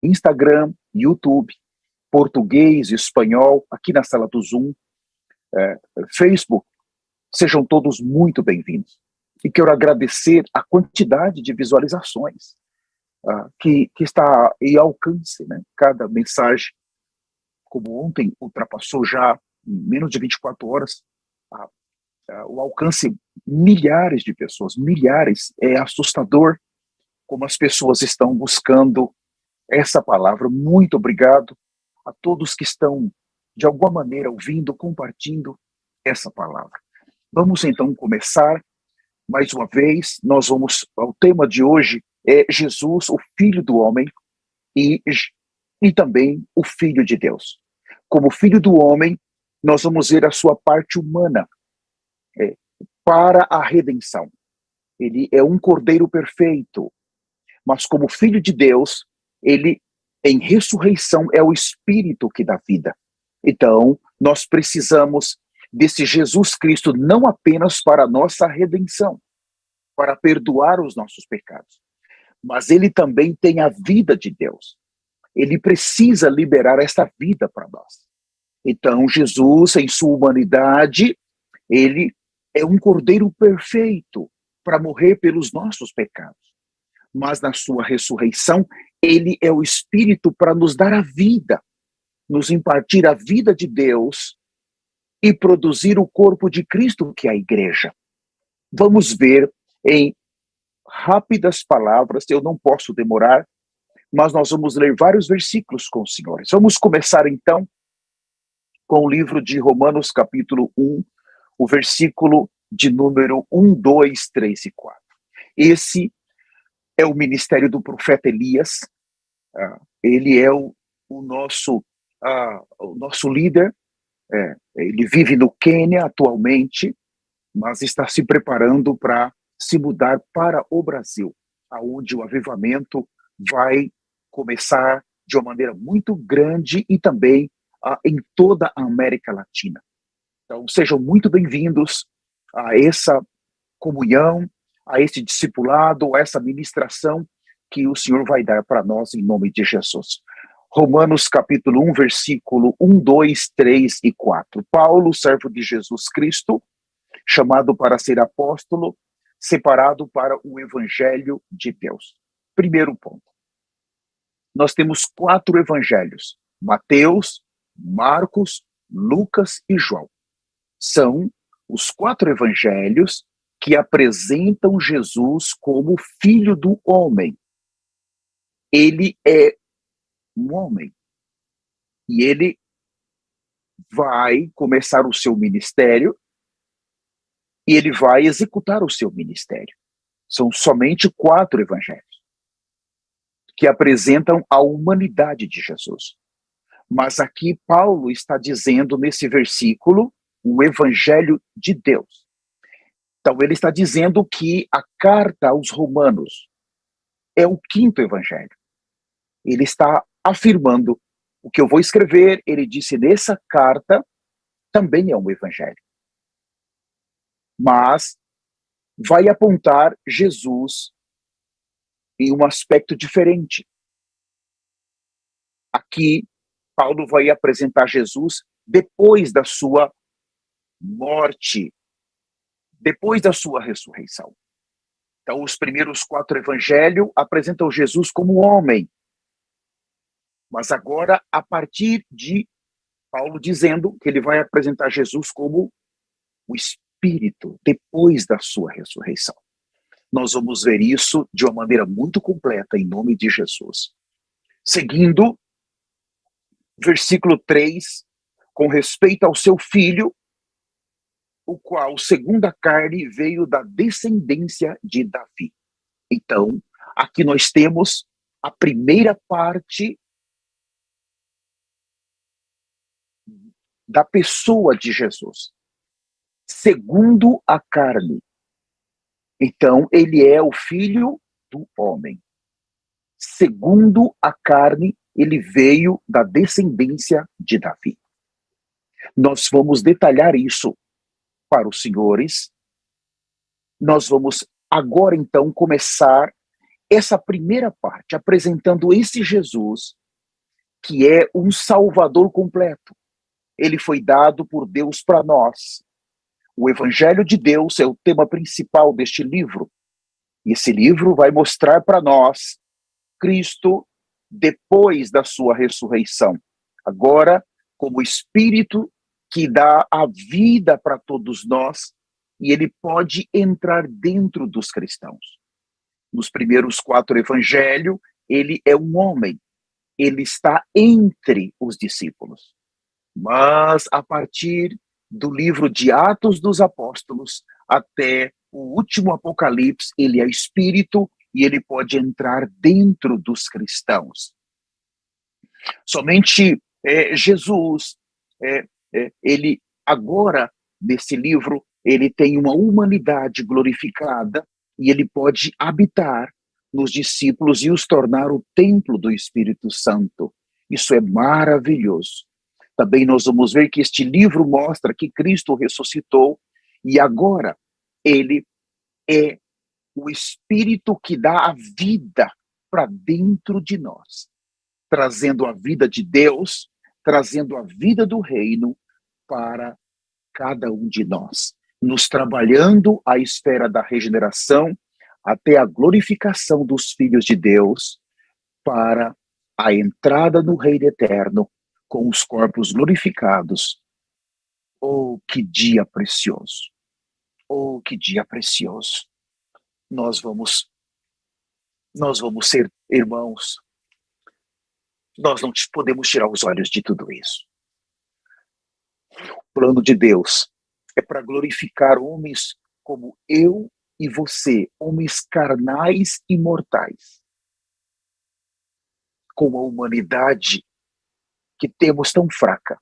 Instagram, YouTube, português, espanhol, aqui na sala do Zoom, Facebook. Sejam todos muito bem-vindos. E quero agradecer a quantidade de visualizações que está em alcance, né? Cada mensagem, como ontem, ultrapassou já, em menos de 24 horas, o alcance milhares de pessoas, milhares. É assustador como as pessoas estão buscando essa palavra. Muito obrigado a todos que estão, de alguma maneira, ouvindo, compartilhando essa palavra. Vamos então começar. Mais uma vez, o tema de hoje é Jesus, o Filho do Homem, e também o Filho de Deus. Como Filho do Homem, nós vamos ver a sua parte humana para a redenção. Ele é um cordeiro perfeito, mas como Filho de Deus, ele, em ressurreição, é o Espírito que dá vida. Então, nós precisamos desse Jesus Cristo não apenas para a nossa redenção, para perdoar os nossos pecados, mas ele também tem a vida de Deus. Ele precisa liberar esta vida para nós. Então, Jesus, em sua humanidade, ele é um cordeiro perfeito para morrer pelos nossos pecados. Mas na sua ressurreição, ele é o Espírito para nos dar a vida, nos impartir a vida de Deus e produzir o corpo de Cristo, que é a igreja. Vamos ver em rápidas palavras, eu não posso demorar, mas nós vamos ler vários versículos com os senhores. Vamos começar então com o livro de Romanos capítulo 1, o versículo de número 1, 2, 3 e 4. Esse é o ministério do profeta Elias. Ele é o nosso líder. Ele vive no Quênia atualmente, mas está se preparando para se mudar para o Brasil, aonde o avivamento vai começar de uma maneira muito grande e também em toda a América Latina. Então, sejam muito bem-vindos a essa comunhão, a esse discipulado, a essa ministração que o Senhor vai dar para nós em nome de Jesus. Romanos capítulo 1, versículo 1, 2, 3 e 4. Paulo, servo de Jesus Cristo, chamado para ser apóstolo, separado para o evangelho de Deus. Primeiro ponto. Nós temos 4 evangelhos: Mateus, Marcos, Lucas e João. São os 4 evangelhos que apresentam Jesus como Filho do Homem. Ele é um homem e ele vai começar o seu ministério e ele vai executar o seu ministério. São somente 4 evangelhos que apresentam a humanidade de Jesus. Mas aqui Paulo está dizendo nesse versículo o evangelho de Deus. Então ele está dizendo que a carta aos Romanos é o 5º evangelho. Ele está afirmando o que eu vou escrever, ele disse nessa carta, também é um evangelho. Mas vai apontar Jesus em um aspecto diferente. Aqui, Paulo vai apresentar Jesus depois da sua morte, depois da sua ressurreição. Então, os primeiros 4 evangelhos apresentam Jesus como homem. Mas agora, a partir de Paulo dizendo que ele vai apresentar Jesus como o Espírito, depois da sua ressurreição. Nós vamos ver isso de uma maneira muito completa, em nome de Jesus. Seguindo, versículo 3, com respeito ao seu filho, o qual, segundo a carne, veio da descendência de Davi. Então, aqui nós temos a primeira parte da pessoa de Jesus, segundo a carne. Então, ele é o Filho do Homem. Segundo a carne, ele veio da descendência de Davi. Nós vamos detalhar isso para os senhores. Nós vamos agora, então, começar essa primeira parte, apresentando esse Jesus, que é um Salvador completo. Ele foi dado por Deus para nós. O Evangelho de Deus é o tema principal deste livro. E esse livro vai mostrar para nós Cristo depois da sua ressurreição. Agora, como Espírito que dá a vida para todos nós, e ele pode entrar dentro dos cristãos. Nos primeiros 4 evangelhos, ele é um homem. Ele está entre os discípulos. Mas, a partir do livro de Atos dos Apóstolos até o último Apocalipse, ele é Espírito e ele pode entrar dentro dos cristãos. Somente Jesus, ele agora, nesse livro, ele tem uma humanidade glorificada e ele pode habitar nos discípulos e os tornar o templo do Espírito Santo. Isso é maravilhoso. Também nós vamos ver que este livro mostra que Cristo ressuscitou e agora ele é o Espírito que dá a vida para dentro de nós, trazendo a vida de Deus, trazendo a vida do reino para cada um de nós, nos trabalhando a esfera da regeneração até a glorificação dos filhos de Deus para a entrada no reino eterno com os corpos glorificados. Oh, que dia precioso! Oh, que dia precioso! Nós vamos ser irmãos. Nós não podemos tirar os olhos de tudo isso. O plano de Deus é para glorificar homens como eu e você, homens carnais e mortais, com a humanidade que temos tão fraca,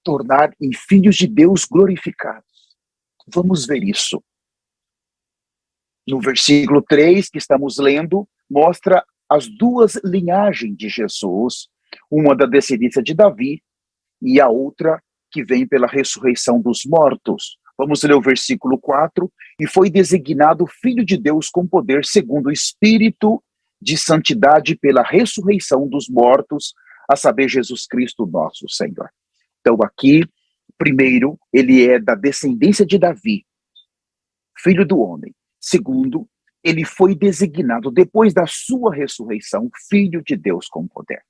tornar em filhos de Deus glorificados. Vamos ver isso. No versículo 3 que estamos lendo, mostra as 2 linhagens de Jesus, uma da descendência de Davi e a outra que vem pela ressurreição dos mortos. Vamos ler o versículo 4. E foi designado Filho de Deus com poder segundo o Espírito de santidade pela ressurreição dos mortos, a saber, Jesus Cristo nosso Senhor. Então aqui, primeiro, ele é da descendência de Davi, filho do homem. Segundo, ele foi designado, depois da sua ressurreição, Filho de Deus com poder.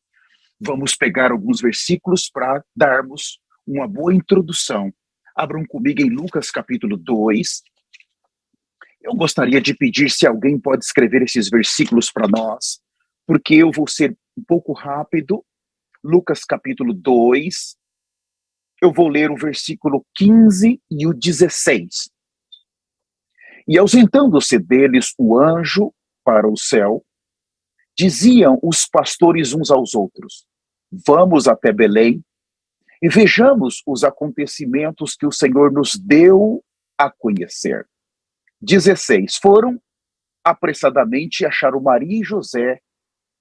Vamos pegar alguns versículos para darmos uma boa introdução. Abram comigo em Lucas capítulo 2. Eu gostaria de pedir se alguém pode escrever esses versículos para nós, porque eu vou ser um pouco rápido. Lucas capítulo 2, eu vou ler o versículo 15 e o 16. E ausentando-se deles o anjo para o céu, diziam os pastores uns aos outros: vamos até Belém e vejamos os acontecimentos que o Senhor nos deu a conhecer. 16. Foram apressadamente e acharam Maria e José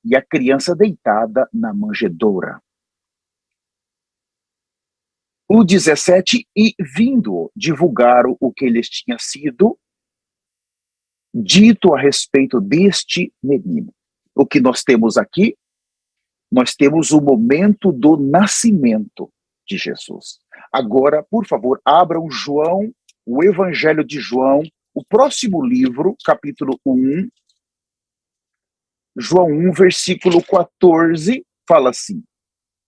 e a criança deitada na manjedoura. O 17. E vindo, divulgaram o que lhes tinha sido dito a respeito deste menino. O que nós temos aqui? Nós temos o momento do nascimento de Jesus. Agora, por favor, abram João, o Evangelho de João, o próximo livro, capítulo 1. João 1, versículo 14, fala assim: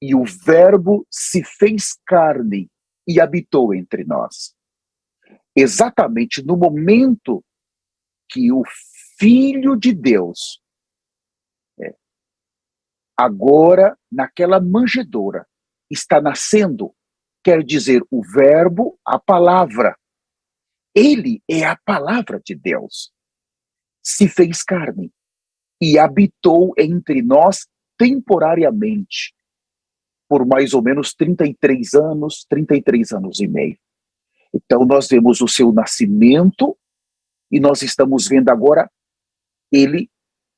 e o verbo se fez carne e habitou entre nós. Exatamente no momento que o Filho de Deus, agora naquela manjedoura, está nascendo, quer dizer, o verbo, a palavra. Ele é a palavra de Deus. Se fez carne e habitou entre nós temporariamente, por mais ou menos 33 anos e meio. Então nós vemos o seu nascimento e nós estamos vendo agora ele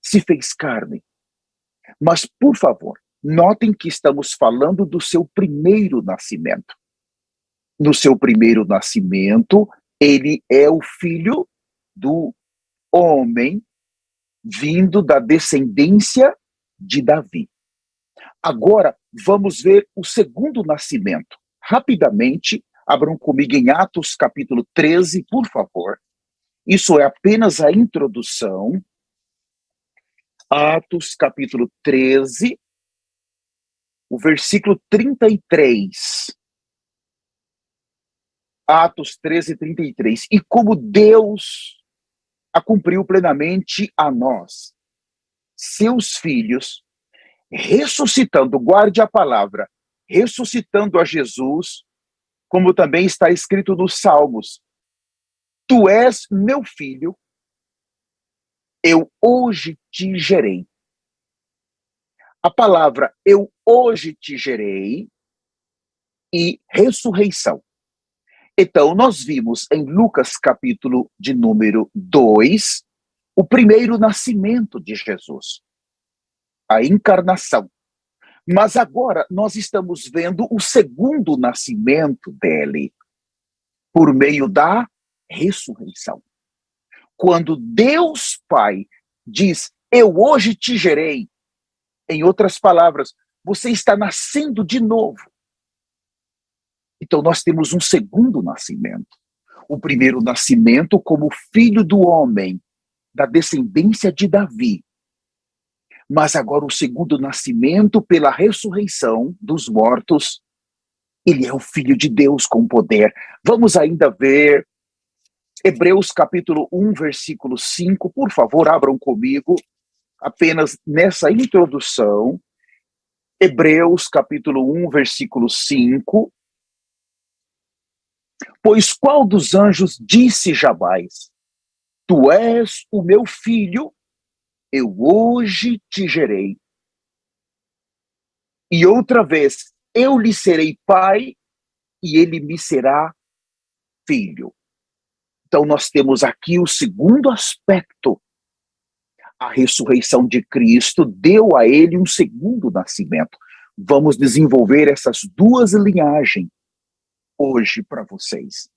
se fez carne. Mas, por favor, notem que estamos falando do seu primeiro nascimento. No seu primeiro nascimento, ele é o filho do homem vindo da descendência de Davi. Agora, vamos ver o segundo nascimento. Rapidamente, abram comigo em Atos capítulo 13, por favor. Isso é apenas a introdução. Atos capítulo 13, o versículo 33. Atos 13, 33. E como Deus a cumpriu plenamente a nós, seus filhos, ressuscitando, guarde a palavra, ressuscitando a Jesus, como também está escrito nos Salmos: Tu és meu filho, eu hoje te gerei. A palavra eu hoje te gerei e ressurreição. Então, nós vimos em Lucas capítulo de número 2, o primeiro nascimento de Jesus, a encarnação. Mas agora nós estamos vendo o segundo nascimento dele, por meio da ressurreição. Quando Deus Pai diz, eu hoje te gerei, em outras palavras, você está nascendo de novo. Então nós temos um segundo nascimento. O primeiro nascimento como filho do homem, da descendência de Davi. Mas agora o segundo nascimento pela ressurreição dos mortos, ele é o Filho de Deus com poder. Vamos ainda ver Hebreus capítulo 1, versículo 5, por favor, abram comigo, apenas nessa introdução. Hebreus capítulo 1, versículo 5. Pois qual dos anjos disse jamais, tu és o meu filho, eu hoje te gerei. E outra vez, eu lhe serei pai e ele me será filho. Então nós temos aqui o segundo aspecto. A ressurreição de Cristo deu a ele um segundo nascimento. Vamos desenvolver essas duas linhagens hoje para vocês.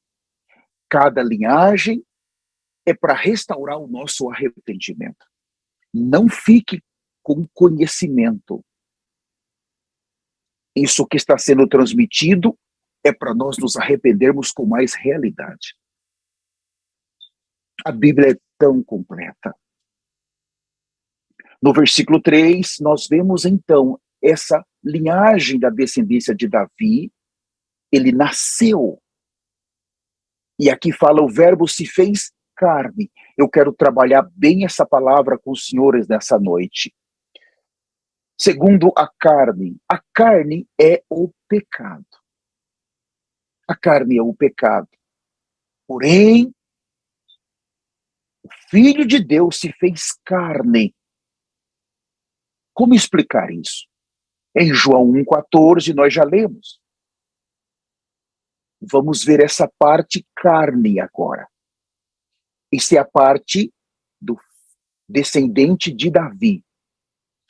Cada linhagem é para restaurar o nosso arrependimento. Não fique com conhecimento. Isso que está sendo transmitido é para nós nos arrependermos com mais realidade. A Bíblia é tão completa. No versículo 3, nós vemos então essa linhagem da descendência de Davi. Ele nasceu. E aqui fala, o verbo se fez carne. Eu quero trabalhar bem essa palavra com os senhores nessa noite. Segundo a carne é o pecado. A carne é o pecado. Porém, o Filho de Deus se fez carne. Como explicar isso? Em João 1,14 nós já lemos. Vamos ver essa parte carne agora. Isso é a parte do descendente de Davi.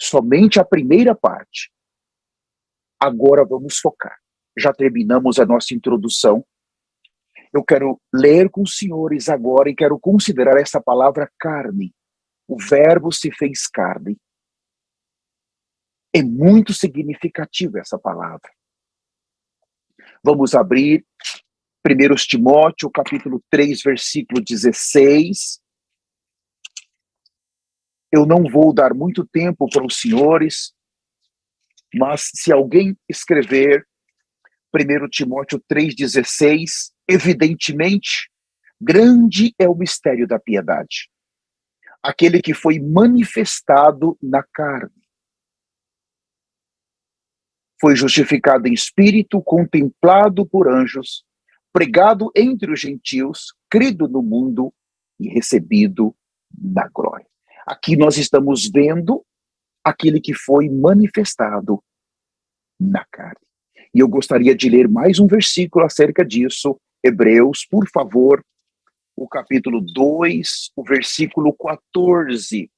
Somente a primeira parte. Agora vamos focar. Já terminamos a nossa introdução. Eu quero ler com os senhores agora e quero considerar essa palavra carne. O verbo se fez carne. É muito significativa essa palavra. Vamos abrir 1 Timóteo, capítulo 3, versículo 16. Eu não vou dar muito tempo para os senhores, mas se alguém escrever 1 Timóteo 3,16, evidentemente, grande é o mistério da piedade. Aquele que foi manifestado na carne. Foi justificado em espírito, contemplado por anjos, pregado entre os gentios, crido no mundo e recebido na glória. Aqui nós estamos vendo aquele que foi manifestado na carne. E eu gostaria de ler mais um versículo acerca disso, Hebreus, por favor, o capítulo 2, o versículo 14.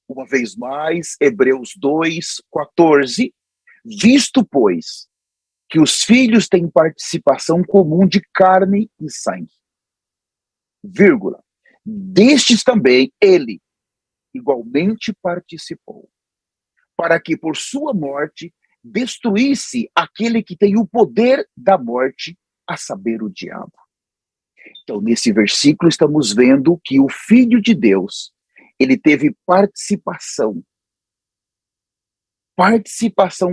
Uma vez mais, Hebreus 2, 14. Visto, pois, que os filhos têm participação comum de carne e sangue, vírgula, destes também ele igualmente participou, para que por sua morte destruísse aquele que tem o poder da morte, a saber, o diabo. Então, nesse versículo, estamos vendo que o Filho de Deus, ele teve participação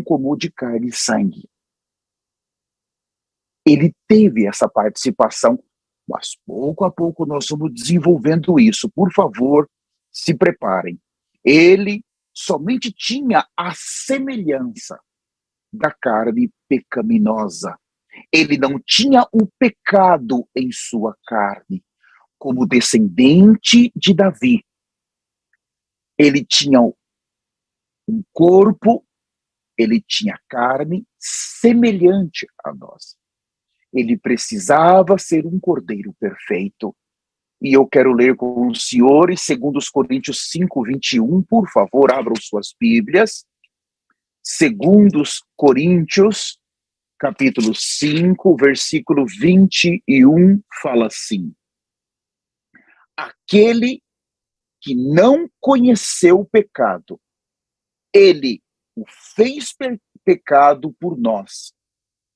comum de carne e sangue. Ele teve essa participação, mas pouco a pouco nós vamos desenvolvendo isso. Por favor, se preparem. Ele somente tinha a semelhança da carne pecaminosa. Ele não tinha o pecado em sua carne. Como descendente de Davi, ele tinha um corpo, ele tinha carne semelhante a nós. Ele precisava ser um cordeiro perfeito. E eu quero ler com os senhores, segundo os Coríntios 5:21, por favor, abram suas Bíblias. Segundo os Coríntios, capítulo 5, versículo 21, fala assim: aquele que não conheceu o pecado, ele o fez pecado por nós,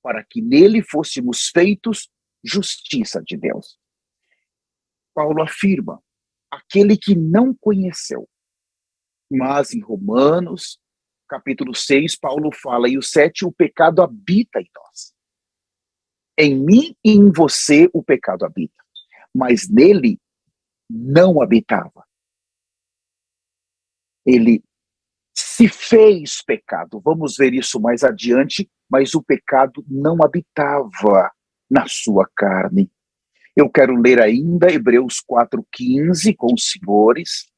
para que nele fôssemos feitos justiça de Deus. Paulo afirma, aquele que não conheceu. Mas em Romanos, capítulo 6, Paulo fala, e o 7, o pecado habita em nós. Em mim e em você o pecado habita, mas nele não habitava. Ele se fez pecado. Vamos ver isso mais adiante, mas o pecado não habitava na sua carne. Eu quero ler ainda Hebreus 4:15 com os senhores.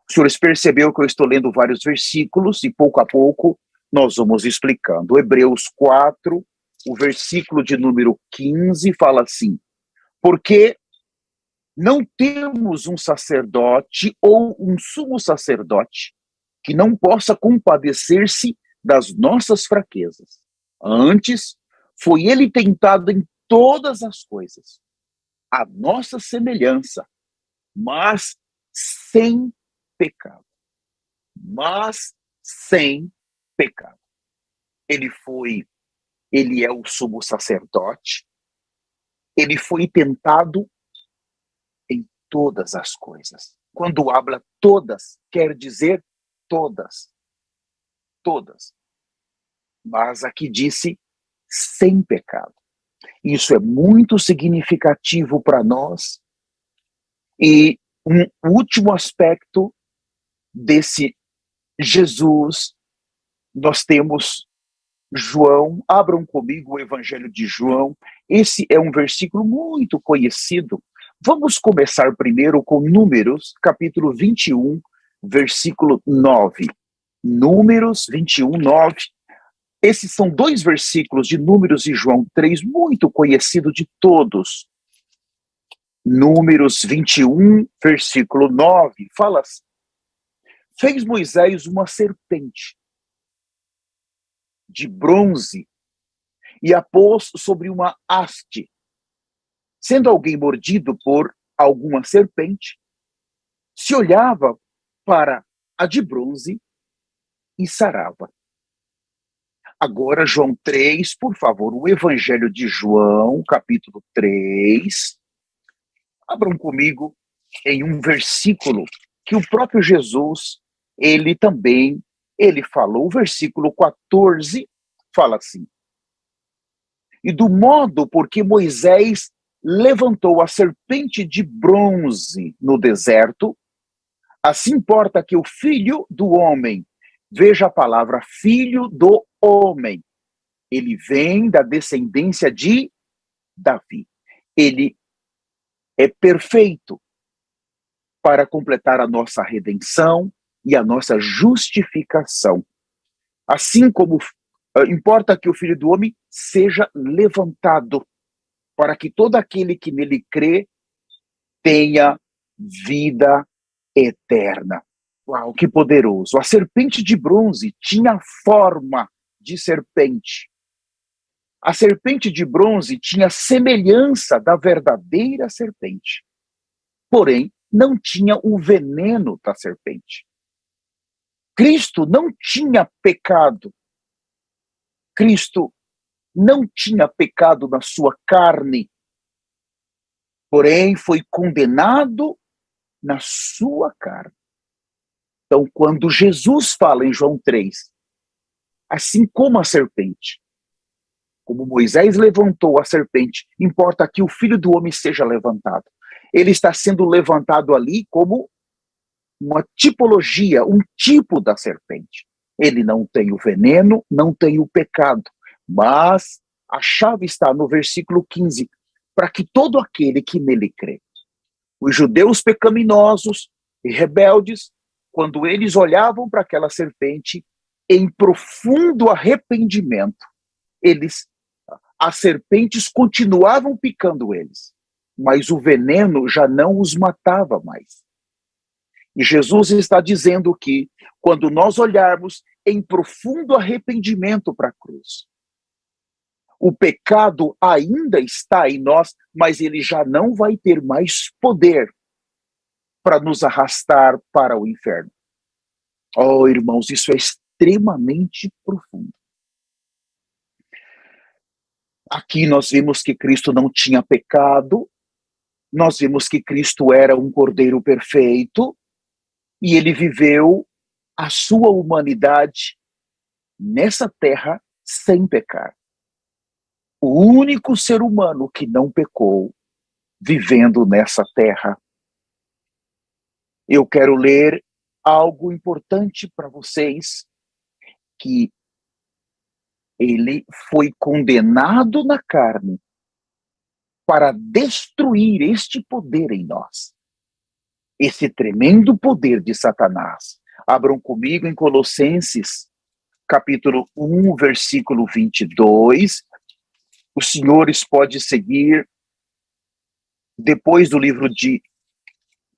Os senhores perceberam que eu estou lendo vários versículos e pouco a pouco nós vamos explicando. Hebreus 4, o versículo de número 15 fala assim: porque não temos um sacerdote ou um sumo sacerdote que não possa compadecer-se das nossas fraquezas. Antes, foi ele tentado em todas as coisas, a nossa semelhança, mas sem pecado. Mas sem pecado. Ele é o sumo sacerdote, ele foi tentado em todas as coisas. Quando habla todas, quer dizer todas. Todas. Mas aqui disse sem pecado. Isso é muito significativo para nós. E um último aspecto desse Jesus, nós temos João, abram comigo o Evangelho de João. Esse é um versículo muito conhecido. Vamos começar primeiro com Números, capítulo 21, versículo 9. Números 21, 9. Esses são dois versículos de Números e João 3, muito conhecido de todos. Números 21, versículo 9, fala assim: fez Moisés uma serpente de bronze e a pôs sobre uma haste. Sendo alguém mordido por alguma serpente, se olhava para a de bronze e sarava. Agora, João 3, por favor, o Evangelho de João, capítulo 3. Abram comigo em um versículo que o próprio Jesus, ele falou. O versículo 14 fala assim: e do modo porque Moisés levantou a serpente de bronze no deserto, assim importa que o filho do homem, veja a palavra filho do homem, ele vem da descendência de Davi. Ele é perfeito para completar a nossa redenção e a nossa justificação. Assim como importa que o Filho do Homem seja levantado, para que todo aquele que nele crê tenha vida eterna. Uau, que poderoso! A serpente de bronze tinha forma de serpente. A serpente de bronze tinha semelhança da verdadeira serpente. Porém, não tinha o veneno da serpente. Cristo não tinha pecado. Cristo não tinha pecado na sua carne, porém foi condenado na sua carne. Então, quando Jesus fala em João 3, assim como a serpente, como Moisés levantou a serpente, importa que o Filho do Homem seja levantado. Ele está sendo levantado ali como uma tipologia, um tipo da serpente. Ele não tem o veneno, não tem o pecado, mas a chave está no versículo 15, para que todo aquele que nele crê. Os judeus pecaminosos e rebeldes, quando eles olhavam para aquela serpente, em profundo arrependimento, as serpentes continuavam picando eles, mas o veneno já não os matava mais. E Jesus está dizendo que, quando nós olharmos em profundo arrependimento para a cruz, o pecado ainda está em nós, mas ele já não vai ter mais poder para nos arrastar para o inferno. Oh, irmãos, isso é extremamente profundo. Aqui nós vimos que Cristo não tinha pecado, nós vimos que Cristo era um cordeiro perfeito, e ele viveu a sua humanidade nessa terra sem pecar. O único ser humano que não pecou vivendo nessa terra. Eu quero ler algo importante para vocês, que ele foi condenado na carne para destruir este poder em nós. Esse tremendo poder de Satanás. Abram comigo em Colossenses, capítulo 1, versículo 22. Os senhores podem seguir depois do livro de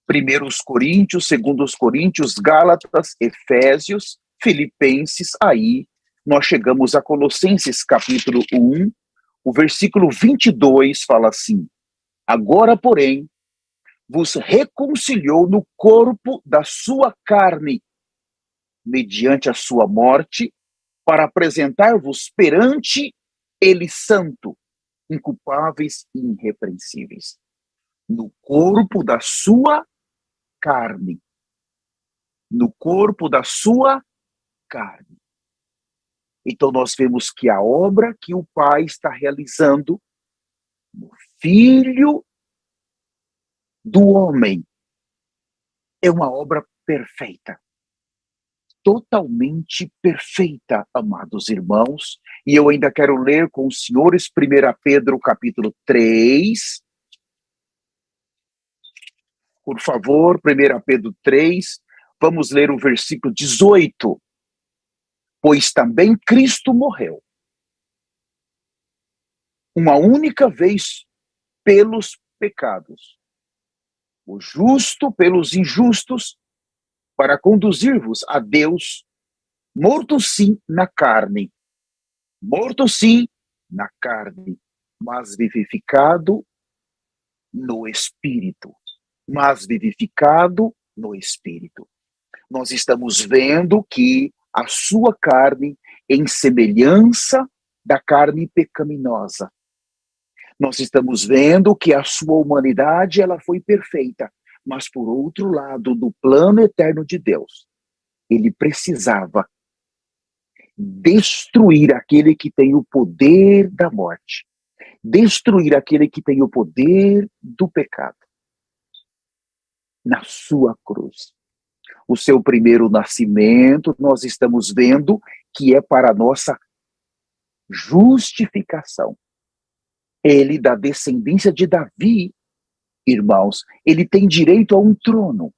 1 Coríntios, 2 Coríntios, Gálatas, Efésios, Filipenses. Aí nós chegamos a Colossenses, capítulo 1, o versículo 22 fala assim: agora, porém, vos reconciliou no corpo da sua carne, mediante a sua morte, para apresentar-vos perante ele santo, inculpáveis e irrepreensíveis. No corpo da sua carne. No corpo da sua carne. Então nós vemos que a obra que o Pai está realizando no Filho do homem é uma obra perfeita. Totalmente perfeita, amados irmãos. E eu ainda quero ler com os senhores 1 Pedro capítulo 3. Por favor, 1 Pedro 3, vamos ler o versículo 18. Pois também Cristo morreu uma única vez pelos pecados, o justo pelos injustos, para conduzir-vos a Deus, morto sim na carne, mas vivificado no Espírito. Nós estamos vendo que a sua carne, em semelhança da carne pecaminosa, nós estamos vendo que a sua humanidade ela foi perfeita, mas por outro lado, do plano eterno de Deus, ele precisava destruir aquele que tem o poder da morte, destruir aquele que tem o poder do pecado, na sua cruz. O seu primeiro nascimento, nós estamos vendo que é para a nossa justificação. Ele, da descendência de Davi, irmãos, ele tem direito a um trono.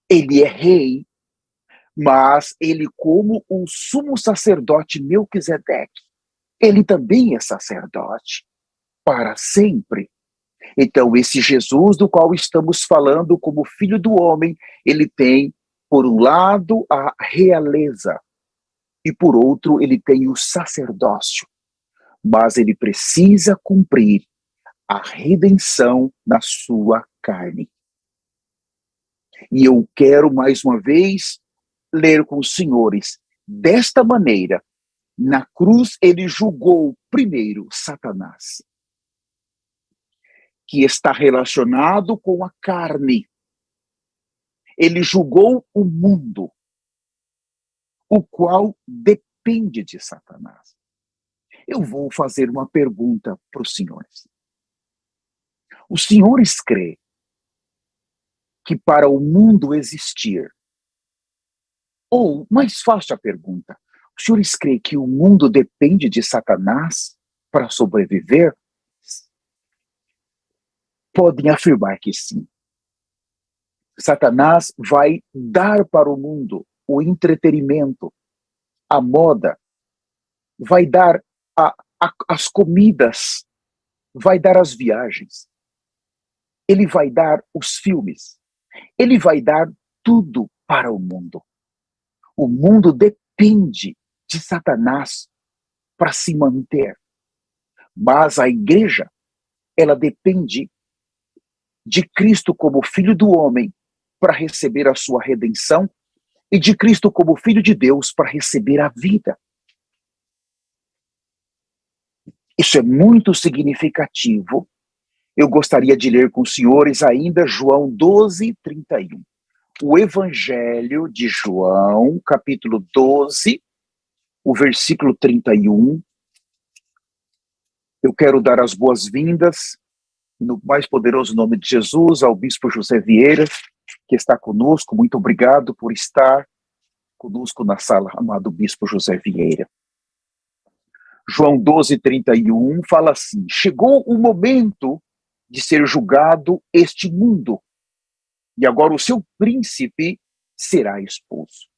Ele é rei, mas ele, como o sumo sacerdote Melquisedeque, ele também é sacerdote para sempre. Então, esse Jesus do qual estamos falando como Filho do Homem, ele tem, por um lado, a realeza, e por outro, ele tem o sacerdócio. Mas ele precisa cumprir a redenção na sua carne. E eu quero, mais uma vez, ler com os senhores. Desta maneira, na cruz, ele julgou primeiro Satanás, que está relacionado com a carne. Ele julgou o mundo, o qual depende de Satanás. Eu vou fazer uma pergunta para os senhores. Os senhores creem que para o mundo existir, ou mais fácil a pergunta, os senhores creem que o mundo depende de Satanás para sobreviver? Podem afirmar que sim. Satanás vai dar para o mundo o entretenimento, a moda, vai dar as comidas, vai dar as viagens, ele vai dar os filmes, ele vai dar tudo para o mundo. O mundo depende de Satanás para se manter. Mas a igreja, ela depende de Cristo como Filho do homem para receber a sua redenção e de Cristo como Filho de Deus para receber a vida. Isso é muito significativo. Eu gostaria de ler com os senhores ainda João 12, 31. O Evangelho de João, capítulo 12, o versículo 31. Eu quero dar as boas-vindas, no mais poderoso nome de Jesus, ao Bispo José Vieira, que está conosco. Muito obrigado por estar conosco na sala, amado Bispo José Vieira. João 12, 31 fala assim: chegou o momento de ser julgado este mundo, e agora o seu príncipe será expulso.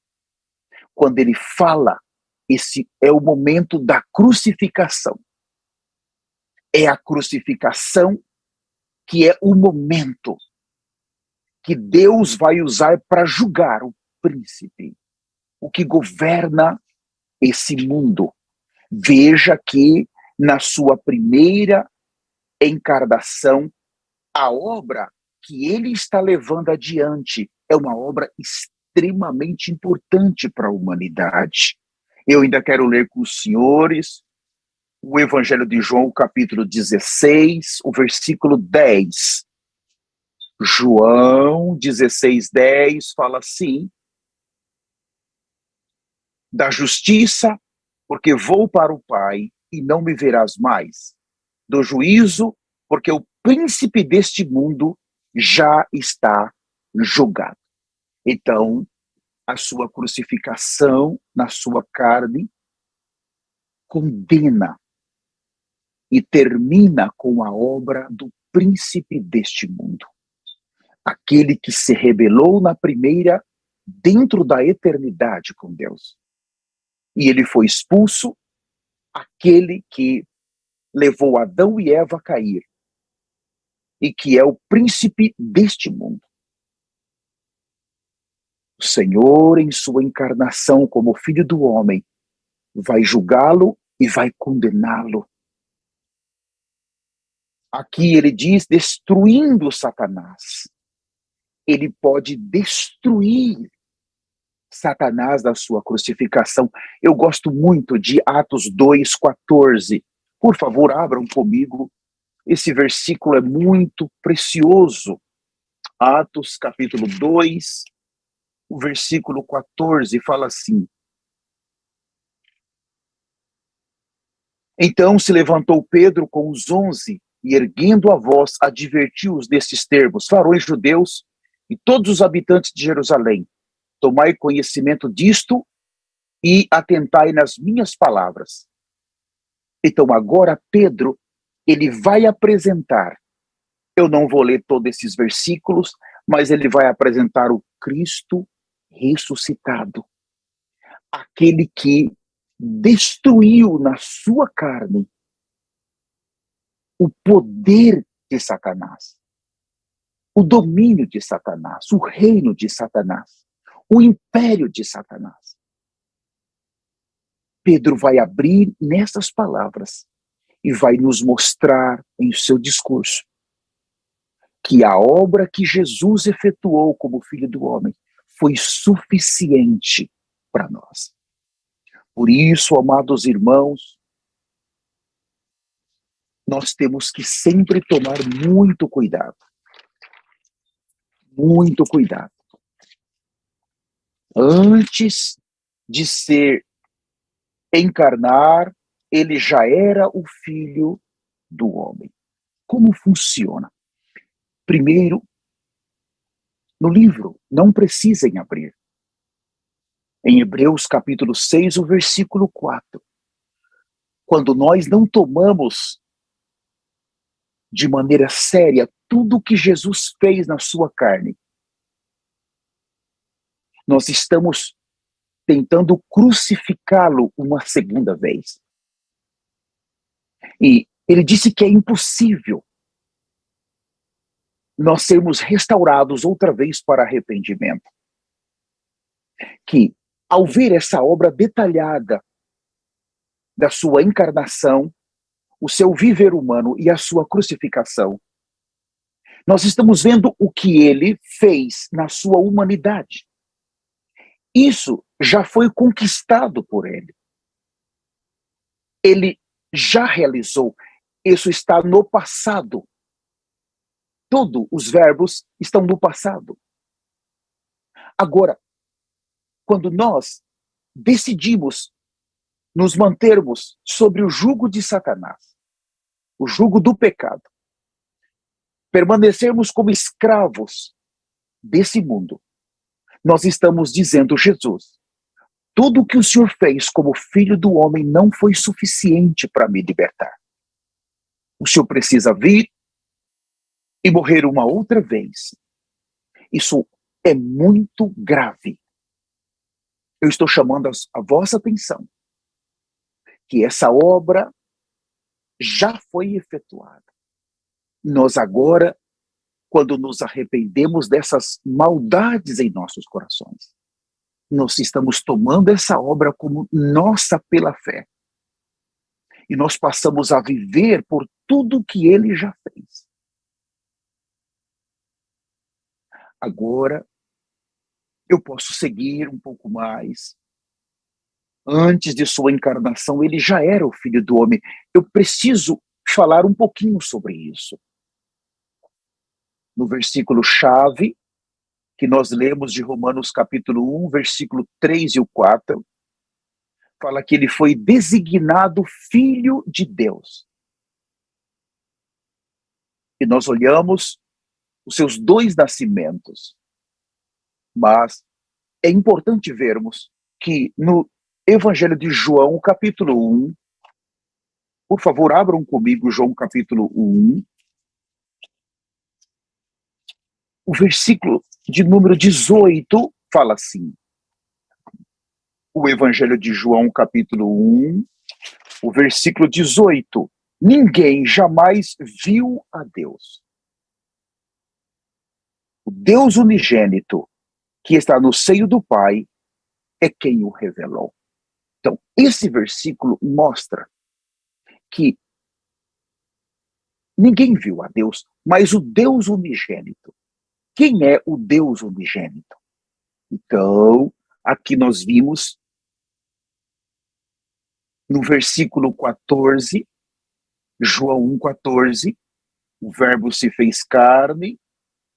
Quando ele fala, esse é o momento da crucificação. É a crucificação que é o momento que Deus vai usar para julgar o príncipe, o que governa esse mundo. Veja que na sua primeira encarnação, a obra que ele está levando adiante é uma obra extremamente importante para a humanidade. Eu ainda quero ler com os senhores o Evangelho de João, capítulo 16, o versículo 10. João 16, 10 fala assim: da justiça, porque vou para o Pai e não me verás mais. Do juízo, porque o príncipe deste mundo já está julgado. Então, a sua crucificação na sua carne condena e termina com a obra do príncipe deste mundo. Aquele que se rebelou na primeira, dentro da eternidade com Deus. E ele foi expulso, aquele que levou Adão e Eva a cair, e que é o príncipe deste mundo. O Senhor, em sua encarnação como Filho do homem, vai julgá-lo e vai condená-lo. Aqui ele diz, destruindo Satanás. Ele pode destruir Satanás da sua crucificação. Eu gosto muito de Atos 2:14. Por favor, abram comigo. Esse versículo é muito precioso. Atos, capítulo 2, o versículo 14, fala assim: então se levantou Pedro com os 11, e erguendo a voz, advertiu-os destes termos: varões judeus e todos os habitantes de Jerusalém, tomai conhecimento disto e atentai nas minhas palavras. Então agora Pedro, ele vai apresentar, eu não vou ler todos esses versículos, mas ele vai apresentar o Cristo ressuscitado, aquele que destruiu na sua carne o poder de Satanás, o domínio de Satanás, o reino de Satanás, o império de Satanás. Pedro vai abrir nessas palavras e vai nos mostrar em seu discurso que a obra que Jesus efetuou como Filho do Homem foi suficiente para nós. Por isso, amados irmãos, nós temos que sempre tomar muito cuidado. Muito cuidado. Antes de encarnar, ele já era o Filho do Homem. Como funciona? Primeiro, no livro, não precisem abrir. Em Hebreus capítulo 6, o versículo 4. Quando nós não tomamos de maneira séria tudo o que Jesus fez na sua carne, nós estamos tentando crucificá-lo uma segunda vez. E ele disse que é impossível nós sermos restaurados outra vez para arrependimento. Que, ao ver essa obra detalhada da sua encarnação, o seu viver humano e a sua crucificação, nós estamos vendo o que ele fez na sua humanidade. Isso já foi conquistado por ele. Ele já realizou. Isso está no passado. Todos os verbos estão no passado. Agora, quando nós decidimos nos mantermos sobre o jugo de Satanás, o jugo do pecado, permanecermos como escravos desse mundo, nós estamos dizendo: Jesus, tudo o que o Senhor fez como Filho do Homem não foi suficiente para me libertar. O Senhor precisa vir e morrer uma outra vez. Isso é muito grave. Eu estou chamando a vossa atenção que essa obra já foi efetuada. Nós agora, quando nos arrependemos dessas maldades em nossos corações, nós estamos tomando essa obra como nossa pela fé. E nós passamos a viver por tudo que ele já fez. Agora, eu posso seguir um pouco mais. Antes de sua encarnação, ele já era o Filho do Homem. Eu preciso falar um pouquinho sobre isso. No versículo-chave, que nós lemos de Romanos capítulo 1, versículo 3 e o 4, fala que ele foi designado Filho de Deus. E nós olhamos os seus dois nascimentos. Mas é importante vermos que no Evangelho de João, capítulo 1, por favor, abram comigo João capítulo 1, o versículo de número 18 fala assim. O Evangelho de João, capítulo 1, o versículo 18. Ninguém jamais viu a Deus. O Deus unigênito, que está no seio do Pai, é quem o revelou. Então, esse versículo mostra que ninguém viu a Deus, mas o Deus unigênito. Quem é o Deus unigênito? Então, aqui nós vimos no versículo 14, João 1,14, o verbo se fez carne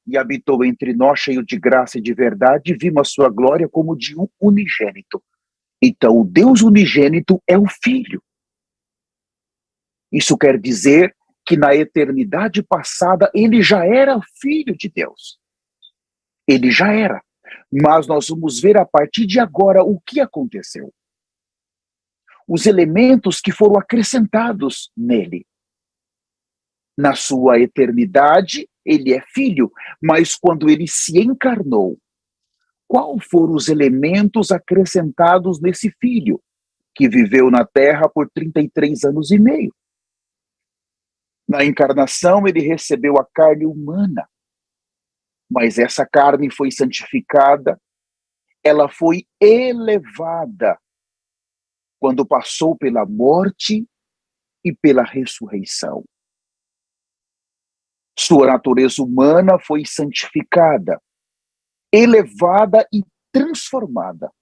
e habitou entre nós, cheio de graça e de verdade, e vimos a sua glória como de um unigênito. Então, o Deus unigênito é o Filho. Isso quer dizer que na eternidade passada ele já era Filho de Deus. Ele já era. Mas nós vamos ver a partir de agora o que aconteceu. Os elementos que foram acrescentados nele. Na sua eternidade, ele é filho, mas quando ele se encarnou, quais foram os elementos acrescentados nesse filho, que viveu na terra por 33 anos e meio? Na encarnação, ele recebeu a carne humana, mas essa carne foi santificada, ela foi elevada quando passou pela morte e pela ressurreição. Sua natureza humana foi santificada, elevada e transformada.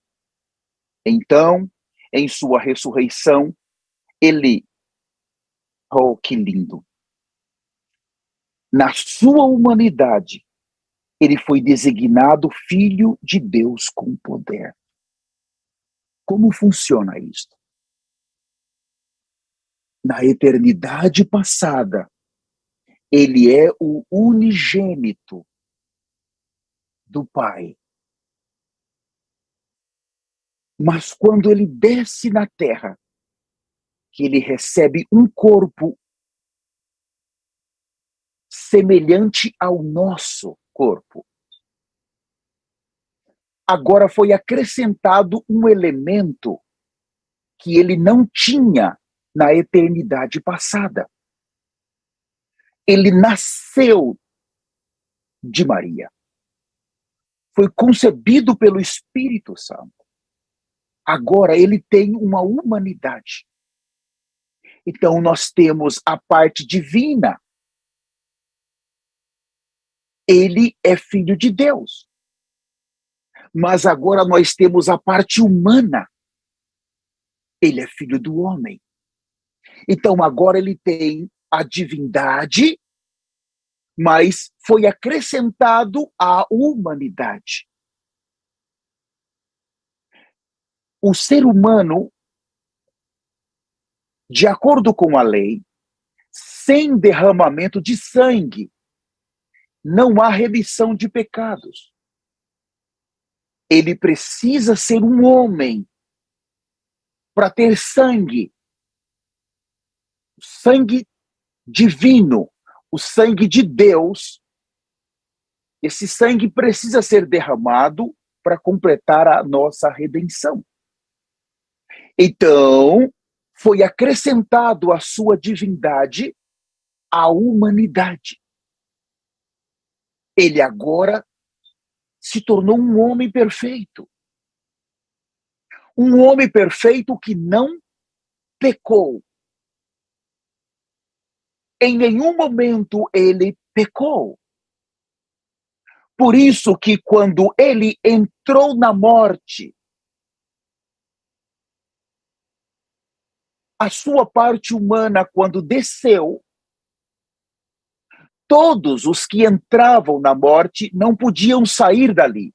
Então, em sua ressurreição, ele, oh, que lindo! Na sua humanidade, ele foi designado Filho de Deus com poder. Como funciona isto? Na eternidade passada, ele é o unigênito do Pai. Mas quando ele desce na terra, que ele recebe um corpo semelhante ao nosso corpo. Agora foi acrescentado um elemento que ele não tinha na eternidade passada. Ele nasceu de Maria. Foi concebido pelo Espírito Santo. Agora ele tem uma humanidade. Então nós temos a parte divina. Ele é filho de Deus. Mas agora nós temos a parte humana. Ele é filho do homem. Então agora ele tem a divindade, mas foi acrescentado a humanidade. O ser humano, de acordo com a lei, sem derramamento de sangue, não há remissão de pecados. Ele precisa ser um homem para ter sangue. Sangue divino, o sangue de Deus. Esse sangue precisa ser derramado para completar a nossa redenção. Então, foi acrescentado à sua divindade a humanidade. Ele agora se tornou um homem perfeito. Um homem perfeito que não pecou. Em nenhum momento ele pecou. Por isso que quando ele entrou na morte, a sua parte humana, quando desceu, todos os que entravam na morte não podiam sair dali,